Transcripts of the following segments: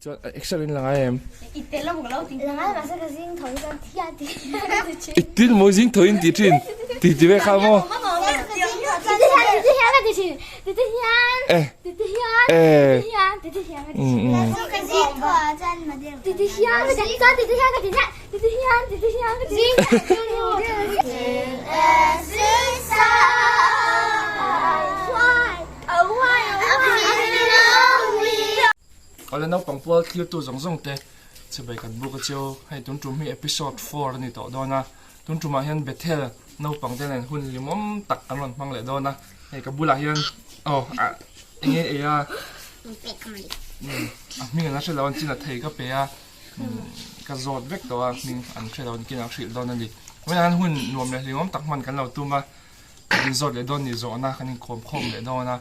cho excellent là ngay em Itela bukan laut tinggi. Langai masa kasih thoi kan tiati. itin mo jing thoin ti thin ti ve kha mo Ở đâu bằng qua kia tu giống giống thế, sẽ phải cần buộc chiều hay tuần trùm hi episode 4 này đó đó na, tuần trùm hiện Bethel nấu bằng thế này hun limom tắc ăn luôn mang lại đó na, hay cái bula hiện, anh ấy mình nói sẽ là anh chỉ là thấy cái bé cái giọt vết đó mình ăn sẽ là anh kia nào sẽ đó nên gì, vậy anh hun nuông lại limom tắc man cái nào tu mà mình giọt lại đó ni giọt na, cái này khom lại đó na,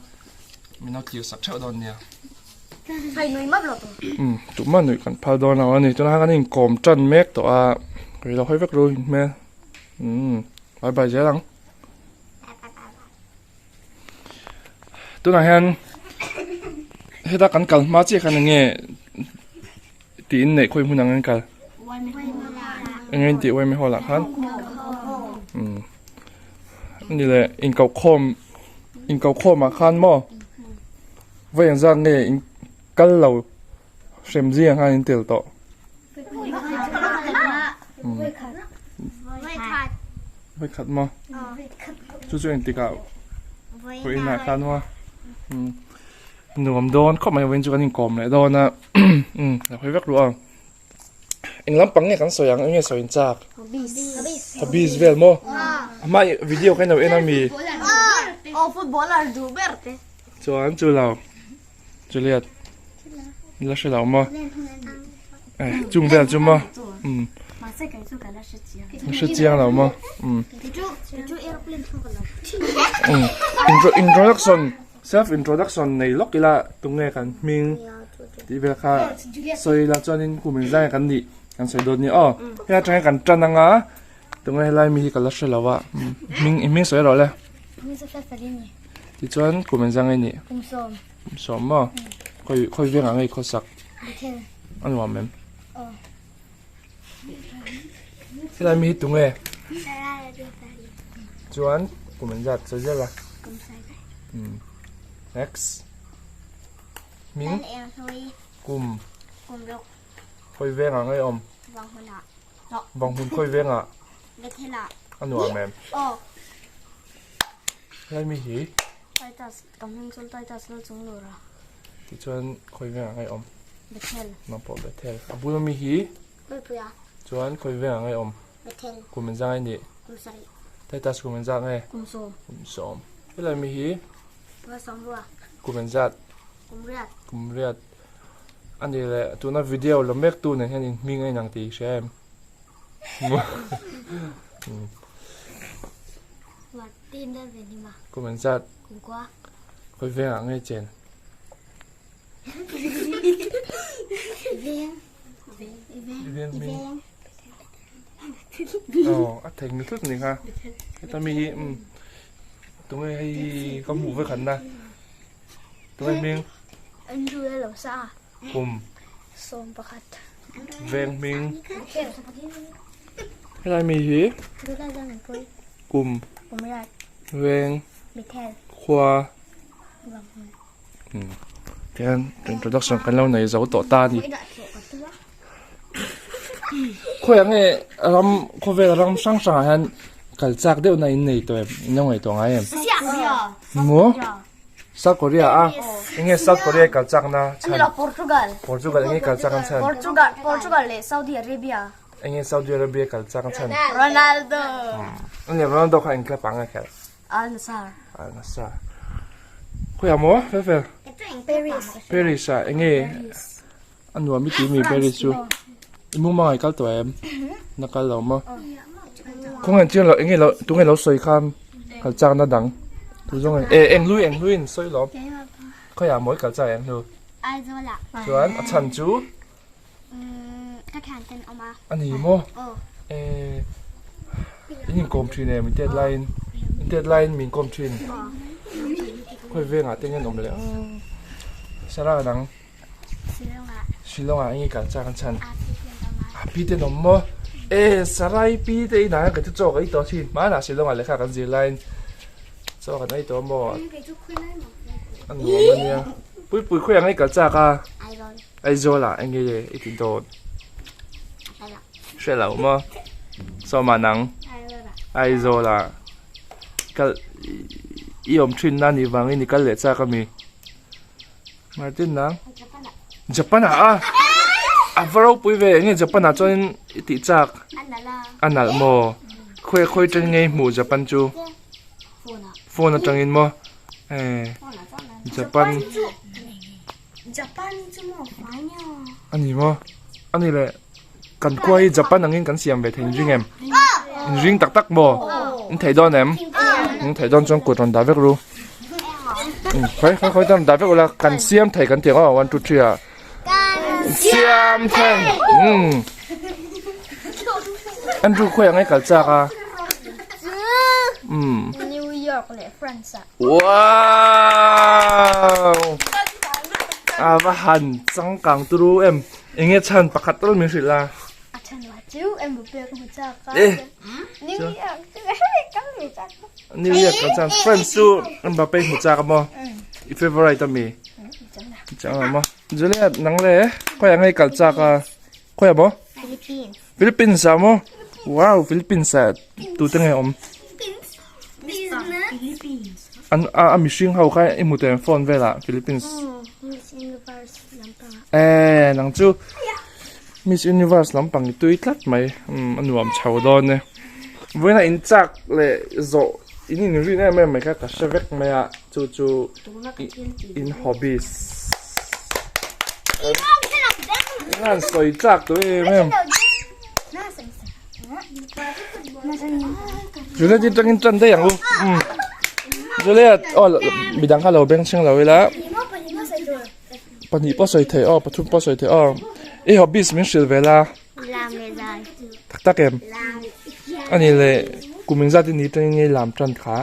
mình nói kiểu sạch sẽ đó nè. Hay nuôi mấp lọt. Tụi mình nuôi cần phao đòn nào này cho nó cái này còm chân mét tụi rồi là hơi vất rồi mẹ, bài bài dễ lắm. Tụi này hen, hết ta cần cần má chỉ cần nghe tin này khơi muốn năng cần, nghe tin quay mới hoa lạc hắn. Như là in cầu khom mà khan mò, vậy rằng nghe cái lẩu xem riêng hay tiểu tổ với khát mà chú chú anh tì cạo với nãy khát mà nụm đòn không mấy bên chú anh còm lại đòn à là phải vắt luôn anh lắm bằng nghe cắn sỏi anh nghe sỏi chạc habis vel mo mai video cái nào em làm gì Footballer du berte. cho anh chú lẩu chú liệt là sẽ lão mà, chung về chung mà, sẽ chiang lão mà, introduction, self introduction này lúc là tung nghe kan mình thì về khá soi là cho nên của mình ra kan đi, kan soi đột nhỉ, cái trang kan chân năng á, tung nghe lại mình cái là sẽ lão à, mình soi rồi là, thì cho nên của mình ra ngay nhỉ, sớm mà. Khơi viên ăn ngay khó sặc ăn ngon mềm cái này mi tung nghe chuan của mình giặt rồi rất là next mình cùng khơi viên ăn ngay om vòng hun khơi viên à ăn ngon mềm cái này mi hỉ thì chuan khơi về ngay om mà bỏ Bethel abu lo mi hi chuan khơi về ngay om của mình ra ngay nè thay ta của mình ra ngay som cái là mi hi của mình ra cùng riat anh đi là tụi nó video làm make tu này hay mình ngay năng tí xem của mình ra khơi về ngay trên viên mình thành nước thức này ha cái ta mi tụi mình hay có mũ với khẩn na tụi mình Anh đưa lẩu xa cùng xôm bạc hạt ven mình cái này mi hí đưa ra ra này coi cùng ra ven Bethel khoa cái introduction cái lâu này giấu tổ ta đi khôi anh ấy khôi về làm sang sảng hắn cái chắc đều này này tuổi nhau ngày tuổi em mua South Korea anh ấy South Korea cái chắc na Ini lah Portugal. anh ấy cái chắc chân Portugal le Saudi Arabia. anh ấy Saudi Arabia cái chắc chân Ronaldo. anh ấy Ronaldo cái anh cái bằng cái Al Nassr. sao khôi à mua phải Paris Paris anh ấy anh nuôi mi tí mi Paris chú muốn mang cái tuổi em nó cái lâu mà không anh chưa là anh ấy là tụi anh là soi kham cái trang nó đắng tụi chúng anh anh lui soi lắm khôi à mỗi cái trang anh lui chuan chân chú các hàng tên ông à anh ấy mua anh công ty này mình deadline mình công ty khôi về ngã tiếng anh ôngเลยsao ra đắng ชิลงอ่ะงี้กันจ้ากันฉัน อาทิตย์เดียวมา พี่เตนมอสไลพี่เตนนะก็จะโจกไอ้ตัวที่มาหน้าชิลงอ่ะเลยค่ะกันจีไลน์โจกันไอ้ตัวมอ ไปจุกคุยได้หมดเลย อันนี้มันเนี่ยปุ้ยคุยยังไงกันจ้าค่ะ ไอรอน ไอ้โจล่ะไอ้เงี้ยไอ้ตินโดน ไปละ ใช่แล้วมอสมานัง ไอรอนอะ ไอ้โจล่ะก็อีอมชินนั่นอีวังนี่ก็เลยจ้าก็มีมาตินนัง จะไปละ Japan ah avaro pui ve nge Japan a choin ti chak อันนั้นละ anal mo khoi chen nge mu Japan chu โฟนอะ phone atangin mo โฟนอะเจ้านั้น Japan ญี่ปุ่นจะหมดไฟเนี่ย ani mo ani le kan kwai Japan angin kan siam ve theng jing em jing tak tak mo in thai don em in thai don chong ko ton da vek ru khoi ton da vek la kan siam thai kan tiang 1 2 3 ah siam thaiอันดูคุยยังไงกับจ้าค่ะนิวยอร์กเลยฝรั่งเศส ว้าวมาหันจังกังตรูเองเงี้ยฉันประคัตตลมีสิละ อาจารย์ว่าจิ๋วเอ็มบุเปียกับหัวใจกันนิวยอร์กจะให้กันหัวใจ นิวยอร์กกับจันเฟรนซ์ซูอันบาเป้หัวใจกันมั้งอีเฟเวอร์ไรต์มีจังอะไรมั้งจะเรียกนังเลยคุยยังไงกับจ้าค่ะคุยมั้ง ฟิลิปปินส์ ฟิลิปปินส์อะมั้งว้าวฟิลิปปินส์ตัวตั้งไงอมอันมีชิงเขาแค่อิมูเตนฟอนเวล่าฟิลิปปินส์ มิสยูนิเวอร์สลำปาง นังจูมิสยูนิเวอร์สลำปังตุยทัดไหมอันหวมชาวดอนเนี่ยเวลาอินจักเลยโซอินนี่รีเนี่ยไม่แค่กับเชฟเวกไม่อะจูอินฮอบบี้งานสวยจักตัวเองแม่อยู่ในที่จังกินจันได้อย่างรู้จะเรียกอ๋อบิดังข้าเราเบ่งเชิงเราไว้แล้วปนีป้อสวยเถอะปทุมป้อสวยเถอะไอฮอบบี้มิชิลเวลา ลามเลยได้ ตักเอ็มอันนี้เลยกูมิงซาที่นี่จังยังลามจันขา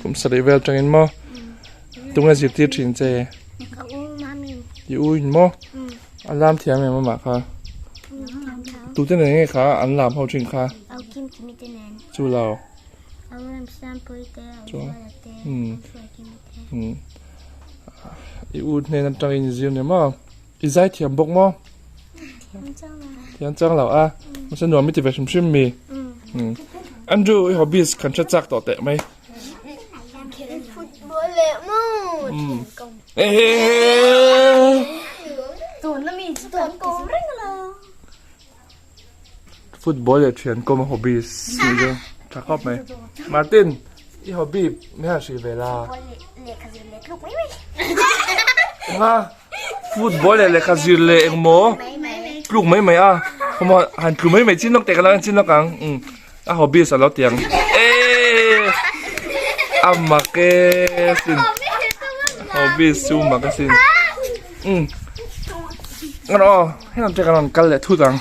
กุมสรีเวลจังยังมั้งตรงนี้จิตที่ชินเจ อู้มามี อยู่อินมั้งอันลามเทียมยังมาค่ะตูเจนยังไงคะอันลามเขาจริงค่ะ เอาคิมคิมิเตนัน จูเรา เอาน้ำซัมปุยเตอเอาอะไรเตอช่วยคิมิเต อยู่ในนั้นจังอินซิลเนี่ยมั้งอีใจเทียมบกมั้ง เจ้าละ เทียมจังเราอ่ะมันสนุกไม่ติดแบบชิมมีอันดูฮอบบี้ขันชัดจักต่อเตะไหม ฟุตบอลเลยมั้ง เอ๊ะ ตัวนั้นมีตัวโกงเร่งเลย ฟุตบอลเนี่ยเทียนก็มาฮอบบี้นี่จ้ะชักชอบไหมมาร์ตินอีฮอบบี้ไม่หาชีเวลา บอลเล็กขนาดเล็กลูกไม่ไหว ฮะฟุตบอลเลยคาซิเลเองโมปลุกไม่อ่ะผมว่าหันปลุกไม่จิ้นนกแต่กันแล้วจิ้นนกกังอ่ะฮอบบี้สารเตียงเอ๊ะอามาเกสินฮอบบี้ซูมาเกสินงั้นอ๋อให้เราเจอกันกันเลยทุกตัง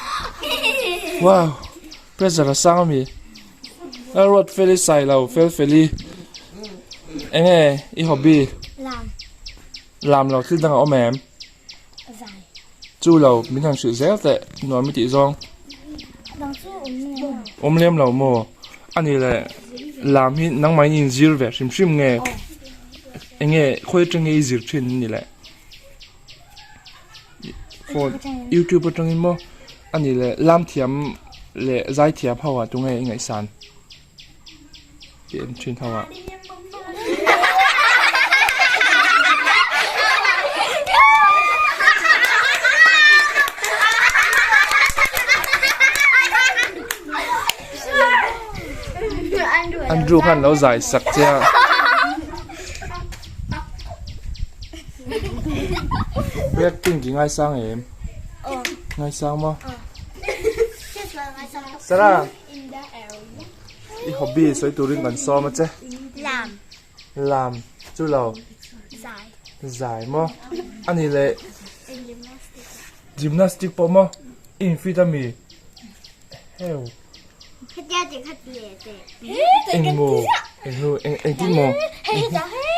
ว้าวเพรสเซอร์สร้างมีแล้วรถเฟลิใส่เราเฟลิเอ้ยอีฮอบบี้ ลาม làmเราขึ้นตั้งเอาแม่ ใส่ จูเรามีทางสื่อเสียแต่หน่วยมิติซอง ลองสู้เนี่ย อมเลี้ยมเราโมอันนี้แหละลามที่นังไม้ยินซิร์ฟแบบชิมไงเงี้ยค่อยจังไงซิร์ฟชินนี่แหละโฟนยูทูบจังไงโมอันนี้แหละลามเทียมแหละใจเทียมเขาว่าตรงไงสันเปลี่ยนชินเขาว่าอันดูขันเราใส่สักเจ้าเรียกจริงๆง่ายสร้างเองง่ายสร้างมั้งสระอีฮอบบี้สวยตัวริงกันซ้อมมั้งเจ้ ลาม ลามจูเรา ใส่ ใส่มั้งอันนี้เลยยิมนาสติกปะมั้งอินฟิตามีเฮล ขัดยาเด็กขัดเละเด็ก เอ็งโมเอ็งนูเอ็งที่โม เฮ้ยจะเฮ้ย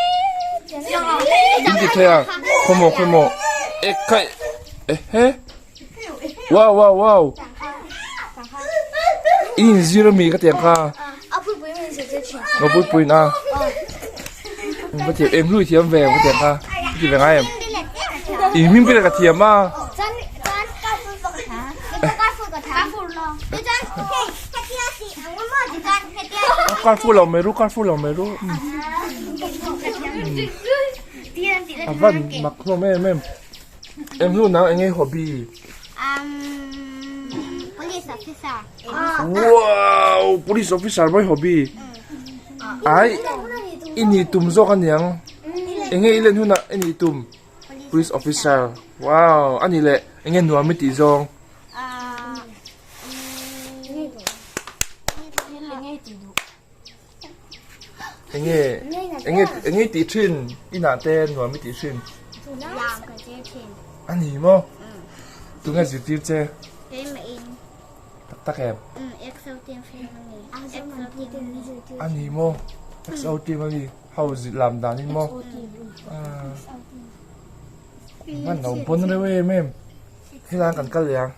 อินดิเทียโคโม ใครเฮ้ว้าวว้าวว้าวอินซีรมีก็เตียงค่ะ เอาปุ้ยปุ้ยมันจะเฉียง เราปุ้ยนะก็เตียงเอ็มลุยเทียมแหวงก็เตียงค่ะที่แหวงไงอีมิมเป็นกระเทียมมา จันก้าวฟุ้งกับหาก้าวฟุ้งกับหาก้าวฟุ้งลองเดี๋ยวจันเฮ้ยแค่เที่ยวสิเอาว่ามาจิกันแค่เที่ยว การฟูเราไม่รู้การฟูเราไม่รู้อ่ะวันมักโลแม่เอ็มรู้นะเอ็งไงฮอบบี้ police officer ว้าว police officer ไม่ฮอบบี้ไอ้อินี่ตุ่มโซกันยังเอ็งไงเล่นหุ่นนะอินี่ตุ่ม police officer ว้าวอันนี้แหละเอ็งไงหนัวไม่ตีซองเอ็งไงตีชินอีน่าเต้นหนัวไม่ตีชิน 两个接亲อันนี้มั้งตัวงั้นสิตีเจ 给你们ตะแคบ ，XO 电费那里，XO 电费， อันนี้มั้ง XO ตีมาดิเขาสิลำดานี่มั้งมันเราพ้นเลยเว้ยแม่ให้ร้านกันกันเลยยัง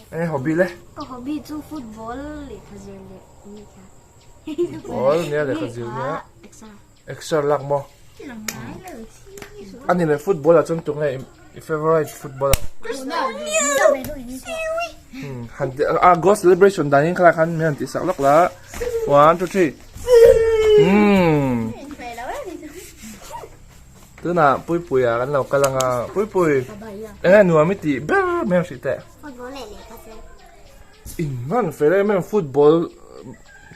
ไอ้ฮอบบี้เลย ก็ฮอบบี้จูฟุตบอลเลยเขาเจอเลยนี่ค่ะ โอ้ยเนี่ยเลยเขาเจอเนี่ย เอ็กซ์ extra ลักมั้งอันนี้เลยฟุตบอลอะจนตรงไหน favorite ฟุตบอลอะหันgo celebration ได้ยังคลาคันมีหันติสักลักละ 1 2 3ตัวน่ะปุยอ่ะกันเรากำลังปุยเอ้ยหนูไม่ตีบ้าแม่สิแต่อินมันเฟรย์แม่ฟุตบอล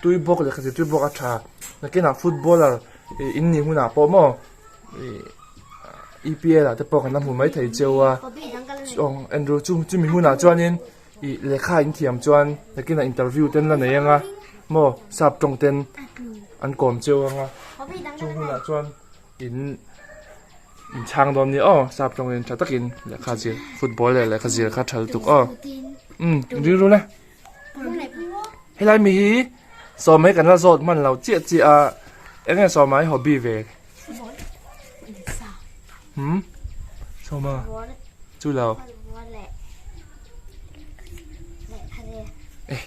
ตุยบอกเลยคือตุยบอกอัชชาแล้วก็น่ะฟุตบอลอ่ะอินนี่หุ่นอ่ะพอมั้งEPL อ่ะแต่พอกันน้ำหุ่นไม่ถ่ายเจ้าอ่ะอ๋อแอนดรูจุ่มหุ่นอ่ะจวนนินเลขาอินเทียมจวนแล้วก็น่ะอินเตอร์วิวเต้นแล้วเนี่ยยังอ่ะมั้งสับตรงเต้นอันก่อนเจ้าอ่ะจุ่มหุ่นอ่ะจวนอินช่างตอนนี้อ๋อทราบตรงนี้จะต้องกินแล้วข้าจะฟุตบอลเลยแล้วข้าจะข้าชัดตุกอ๋อรู้เลยให้ไรมีสอนไม่กันแล้วสอนมันเราเจี๊ยจีอ่ะเอ็งสอนไหมฮอบบี้เวกสอนมาจู่เราเอ๊ะ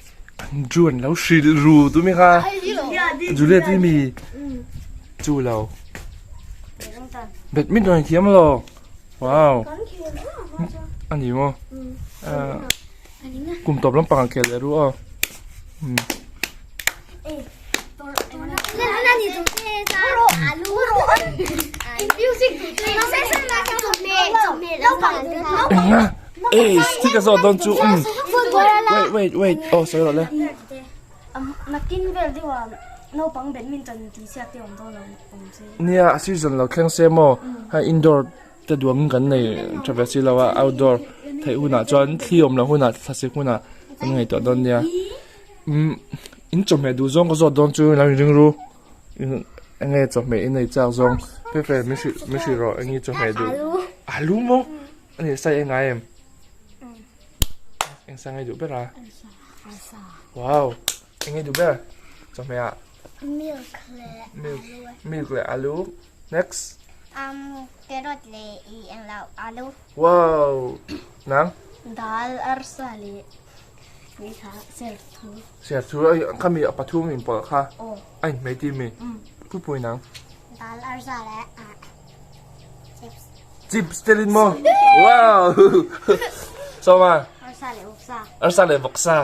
จวนแล้วสิรู้ตัวไหมคะจู่เลยที่มีจู่เราแบดมินตันเทียมหรอว้าวอันนี้มั้งกลุ่มตบลำปางแค่เลยรู้อ่ะ那你怎么这样？music，老先生来看我妹，老板的。เอ๊ะที่กระสอบโดนจูwait โอ้สวยเลย นักกินเวลที่ว่าโนปังแบดมินตันที่เสียที่ผมต้องลองผมซื้อเนี่ยซีซั่นเราแข่งเซมอให้อินดอร์จะดวงกันในทราเวสิเราว่าเอาท์ดอร์ไทยหุ่นอ่ะจนที่อมเราหุ่นอ่ะทัศน์หุ่นอ่ะเป็นไงตัวโดนเนี่ยอินจมเมดูซงก็จะโดนจูเรายังรู้ไงจมเมอินในเจ้าซงเพื่อนไม่ใช่รอไอ้จมเมดูอาลูมั้งอันนี้ใส่ยังไงเอ็งใส่ไงดูเปล่าว้าวเอ็งไงดูเปล่าจมเมอ่ะmilk เลยอาลู next carrot เลยแล้วอาลูว้าวนังดาลอาร์ซาลีนี่ค่ะเสียทูไอ้ข้ามีปลาทูมีปลาค่ะไอ้ไม่ดีมีพูดปุยนังดาลอาร์ซาและจิบสเตลินโมว้าวสมาอาร์ซาและบอกซา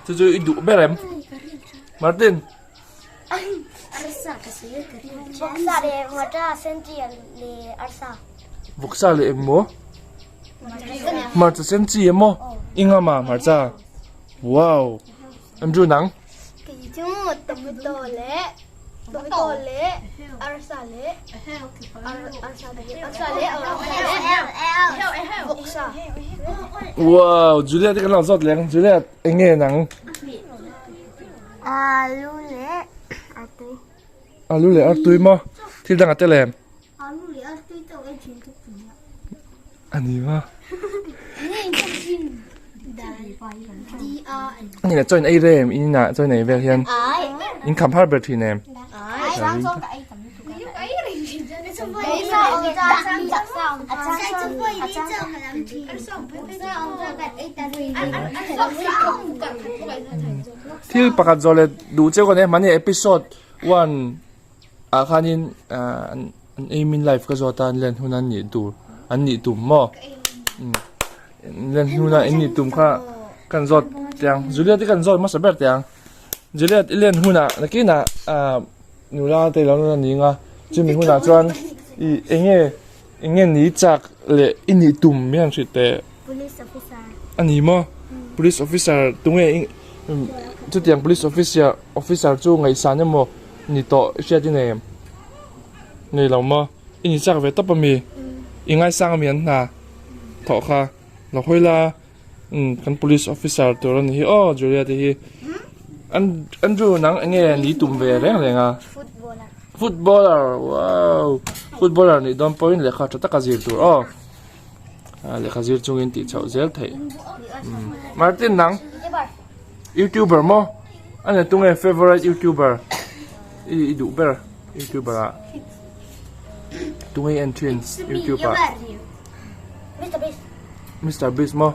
จู่ๆอิดูเบรมมาร์ตินBoksa le mata senti le arsa. Boksa le emo. Marta senti emo. Inga ma Marta. Wow. Em ju nang. Kiju tomutole. Arsa le. Boksa. Wow, Juliet cái nào giọt lén Juliet anh nghe nắng. Alu le. Alu le artui mo. Thì đang ở đây làm. Alu le artui tao ai chuyện cái gì? Anh đi mà. Anh là join A rem, anh là join này về hiện. Anh cầm hard bird thì nè. ที่ประกาศจะเลยดูเจ้ากันเนี่ยมันนี่เอพิโซดวันคันนี้เอมินไลฟ์ก็จะตานเล่นหุ่นอันนี้ดูอันนี้ตุ่มมั้งเล่นหุ่นอันนี้ตุ่มค่ะกันจดยังจูเลียที่กันจดมาสเปร์ยังจูเลียเล่นหุ่นนักกินนูราเตลอนนี่ง่ะจะมีหุ่นจวนเองนี่จากเลยอันนี้ตุ่มไม่ยังสุดแต่อันนี้มั้ง police officer ตรงนี้จุดยัง police officer จู่ไงสารเนี่ยมั้งนี่ต่อเชื่อที่ไหนนี่เรามั้งอันนี้จากเวทปมียังไงสร้างเมียนนะถอค่ะเราคุยละกัน police officer ตัวนี้อ๋อจูเลียที่อันจู่นังเงี้ยนี่ตุ่มเวรอะไรเงี้ยfootballer wow footballerนี่โดน point เลยค่ะจะตักกระซิบตัวอ๋อเลยกระซิบจงอินติเช่าเซลไทยมาร์ตินนัง YouTuber มั้งอันนี้ตัวเอง favorite YouTuber อีดูเบอร์ YouTuber อะตัวเอง entrance YouTuber Mr. Beast มั้ง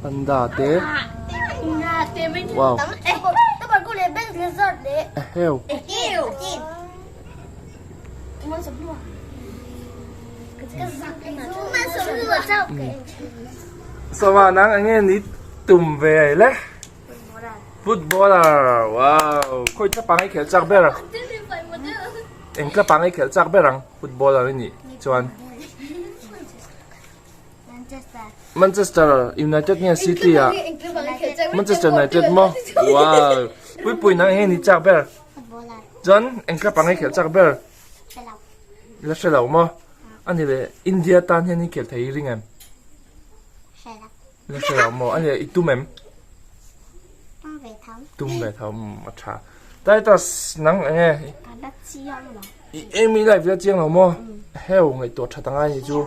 Panda เต้ wow เฮลสวัสดีนังอันนี้นี่ตุ่มเวรเลยfootballer ว้าวคุยจะปังให้เขียนจากเบอร์เอ็งก็ปังให้เขียนจากเบอร์footballer นี่จวนManchester United เนี่ย City อ่ะ Manchester United มั้งว้าวปุ้ยนังเห็นนี่จากเบอร์จวนเอ็งก็ปังให้เขียนจากเบอร์แล้วเสร็จแล้วมั้งอันนี้เลยอินเดียตานเห็นนี่เขียนไทยริงมั้งแล้วเสร็จแล้วมั้งอันนี้อีตุ้มมั้งตุ้มแบบทำมาช้าแต่ตอนนังเงี้ยเอ็มมีไลฟ์จะเจียงหรอมั้งเฮลไงตัวชัดตั้งไงนี่จู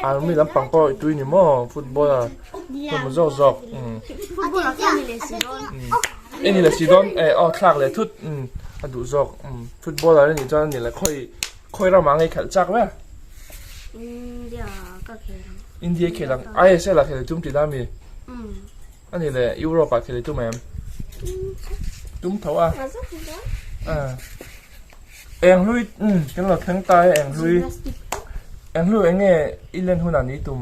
อาร์มี่ลำปังก็ตัวนี้มั้งฟุตบอลคนมันจอกเอ็นี่แหละซีดอนอ๋อคลากเลยทุดอันดูจอกฟุตบอลอะไรนี่จอนนี่แหละค่อยเรามาไงขัดจักไหมอินเดียเคลังไอ้เสร็จแล้วเคยจุ่มที่ด้านมีอันนี้เลยยุโรปเคยจุ่มไหมจุ่มเท่าอ่ะเอ็งลุยกันหลักทั้งตายเอ็งลุยเอ็งเนี่ยอีเล่นหุ่นอันนี้ตุ่ม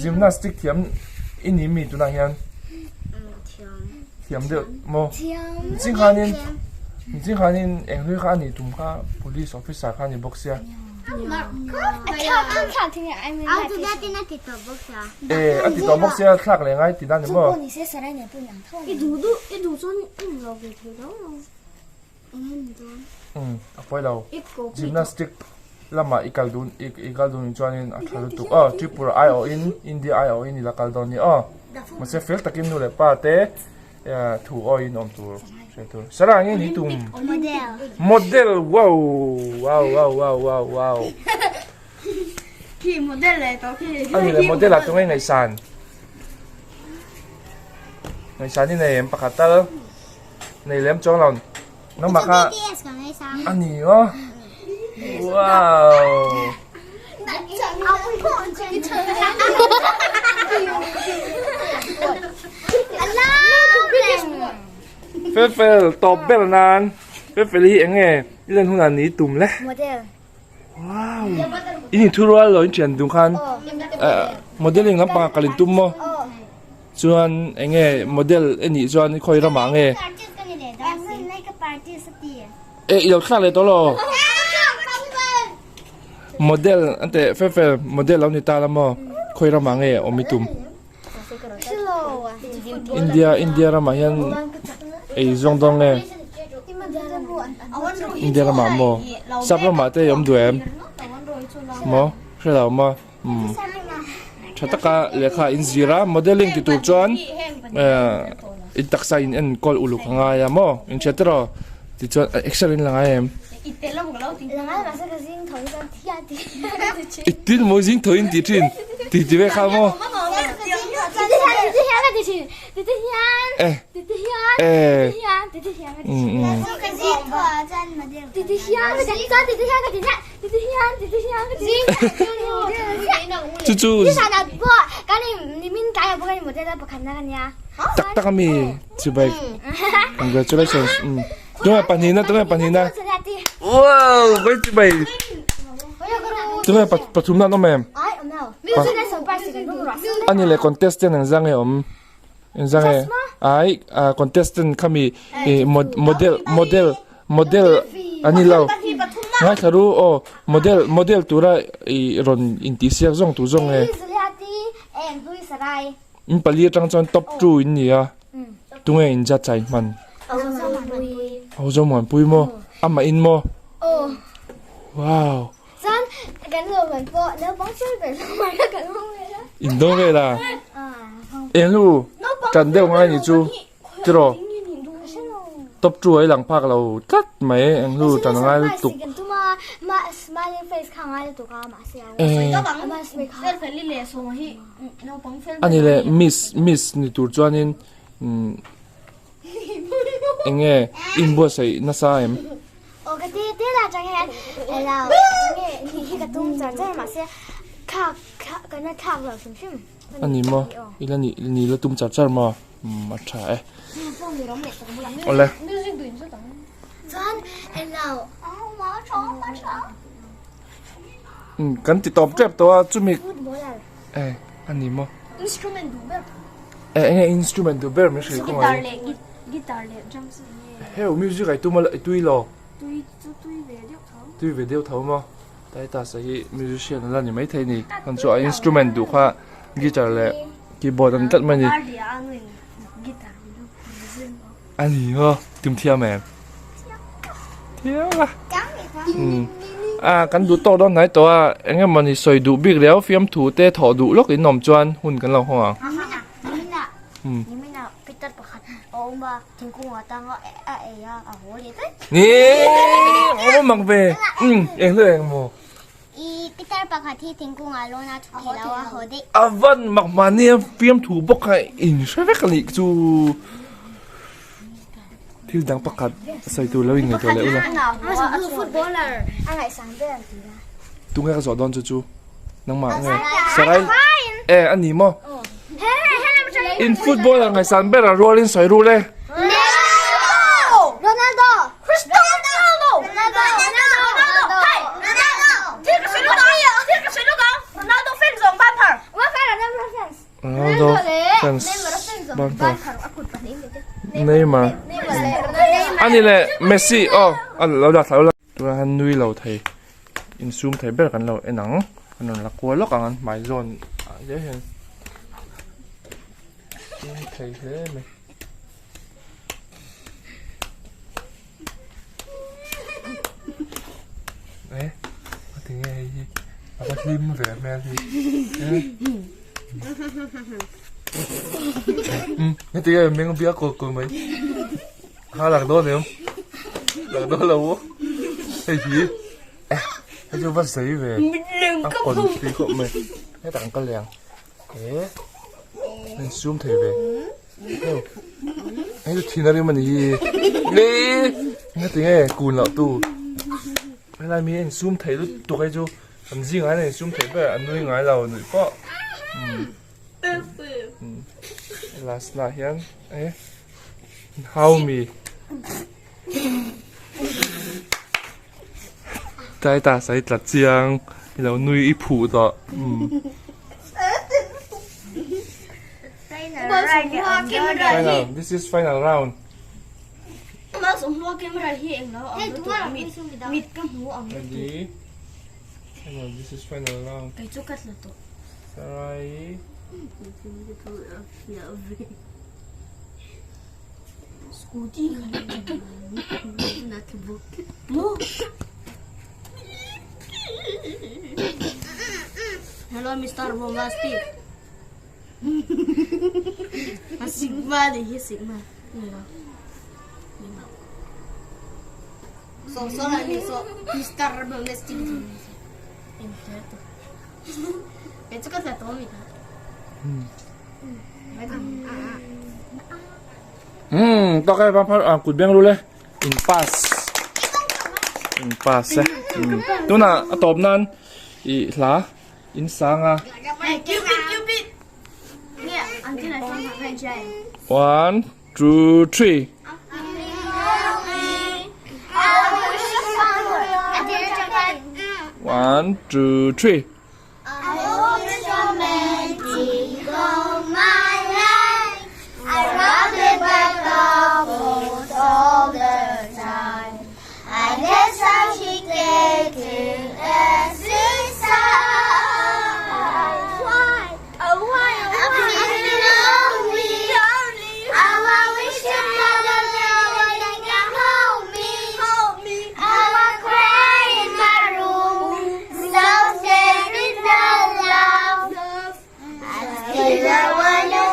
จิมนาสติกเทียมอินนี้มีตัวไหนยันเทียมเดือดโมจริงๆนี่เอ็งลุยข้านี่ตุ่มข้า police officer ข้านี่บ็อกเซียอันที่ตัวบ็อกเซียคลากเลยไงติดด้านนี้มั้งเอาไปเราจิมนาสติกแล้วมาอีกาลดูนจวนนี่อัฐาลุตุทริปura IOอินเดีย IOนี่ละกัลดอนนี่มันเสียเฟลตักินนู่นเลยป้าเต้ถูกอินอมตัวใช่ตัวสระงี้นี่ตุ่มโมเดลว้าวขี่โมเดลเลยตัวขี่อันนี้เลยโมเดลอะตรงนี้ไงซันนี่ในปากกาตาในเล่มจองเราน้องมาค่ะอันนี้อ๋อว้าวเฟลตอบเบลนานเฟลที่เองไงเล่นหุ่นอันนี้ตุ่มเลยว้าวอินี่ทุเรศเลยเฉียนดูคันโมเดลลิ่งลำปางกาลินตุ่มมั้งส่วนเองไงโมเดลอันนี้ส่วนคอยระมังไงเราข้าเลยตัวเราโมเดลอันแต่เฟลโมเดลเราในตาละมั้งคอยระมังไงอมิตุ่มอินเดียระมังยันจงดงไงอินเดียระมังมั้งซับระมังแต่ยอมด้วยมั้งใช่แล้วมั้งชัตตะเลขาอินซีราโมเดลลิ่งติดตัวจวนอินตักไซน์อันกอลอุลุกง่ายมั้งอินเชตร์ติดจวนเอ็กซ์เรนง่ายอิตินโมจินทวินติดทินติดเวข้ามั้ง cái gì tí tí hiền ê tí tí hiền ê tí tí hiền cái gì của chân mà đều tí tí hiền cái gì tí tí hiền cái gì tí tí hiền cái gì chú chú đi sao nào bố cái này mình cái bố cái này một cái là bố khăn ra nha tak tak kami coba congratulations tunggu panina wow baik coba tunggu patum na no mem ai ông nào music là surprise cái đúng rồi ani le contestant ang zange zange ai contestant kami model ani lao ngai tharu o model tura ron intisiak zong tu zong e em vui sarai pali tang chon top 2 in nia tunga in ja chai man au zo man pui mo ama in mo wow san cái lô gần bộ nếu bóng chơi về mà nó cần không vậy đó in do ve la en lu kan deu ngai ni chu tro top 2 ai lang phak lo tat mai en lu tan ngai tuk mà face khang ai tụ ka mà sia các bạn mà face sẽ phải đi lệ số hi nó bóng phim ani le miss ni tur chuanin enge inbo sai na sa em cái tí là chẳng hạn là nghe thì cái tung giờ chơi mà sia khạc cái nó khạc rồi xem phim ani mo ila ni la tum char ma ma tha e ole John and now kan ti top trap to chu mi footballer ani mo instrument du ber enge instrument do ber me shri ko ai guitar le drums he music ai tu mal tu lo tui về điệu thấu tu video thau mo tai ta sai musician la ni mai thai ni kan chu instrument du kha guitar le keyboard an tat mani guitar ani ho tum thia me thia la kan du to don nai to enge mani soi du big leo fiam thu te tho du lok in nom chuan hun kan lo ho mình nào Peter pakhat ông ba thằng cô ngồi tao ngồi hồ đi thế ni o mang ve eng le eng mo i Peter Parker thi thình cung à lô na chụp thì là hồ đấy avan mak mani fiam thu bok kai in shave kali chu thil dang pakhat sai tu lo in ngai to le ula anh là footballer anh lại sáng đây làm gì ra tu ngai ka zo don chu nang ma ngai sarai ani mo in football ngai san ber a roll in soi ru le Ronaldo Ronaldo fans bumper Neymar ani le Messi lo da thau la tu han nui lo thai in zoom thai ber kan lo enang anon la ko lok an mai zone je hen thai he me tiếng nghe gì bà slim về mẹ thì cái tiếng mình không biết cô mấy hai lần đó nữa lần đó là vô hay gì hay cho bác sĩ về ăn quần tí của mình cái tặng cái lèng thế nên zoom thầy về theo hay cho thì nó đi mà gì đi nghe tiếng nghe cùn lọ tu cái này mình zoom thầy lúc tụi cái chú làm gì ngay này zoom thầy về ăn nuôi ngay lầu nữa có last night hiền how me tại ta sai đặt chiang lầu nuôi ít phụ đó final this is final round mà sống lo cái mà hiện nó ở tụi mịt cái hú ở ready final this is final round cái chỗ cắt là tụi Sarai scooty là cái bố hello Mr. Bombastic Sigma đi hết Sigma so là Mr. Bombastic em thế cái chỗ cắt là tụi mịt ต่อไปพังกุดเบี้ยงรู้เลย in pass in pass ตัวน่ะตบนั้นอีหลา in สังอ่ะ Cupid. Yeah, I'm gonna try my friend Jay. 1 2 3 1 2 3 I always romantic all my life. I love it back bubbles all the time. I guess how she getting exercise. Why? Oh why? I'm feeling lonely. How I wish your mother can hold me. How I cry in my room. So scared with no love. I want you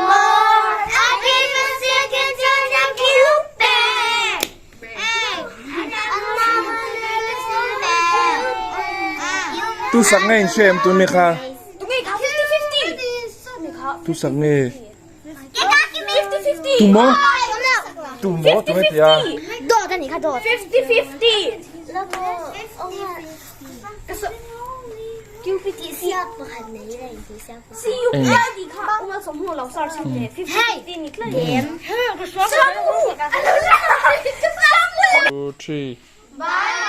more. I keep a second to the Cupid. tu sắc ngay xem tu mi kha tu sắc ngay tu mo tu hết tiệt 多的你看多。 50-50. Cupid 是要不很累的，你想不？ See you bloody car. 我们从木老三儿去的 50-50 你看脸。 2 3 Bye.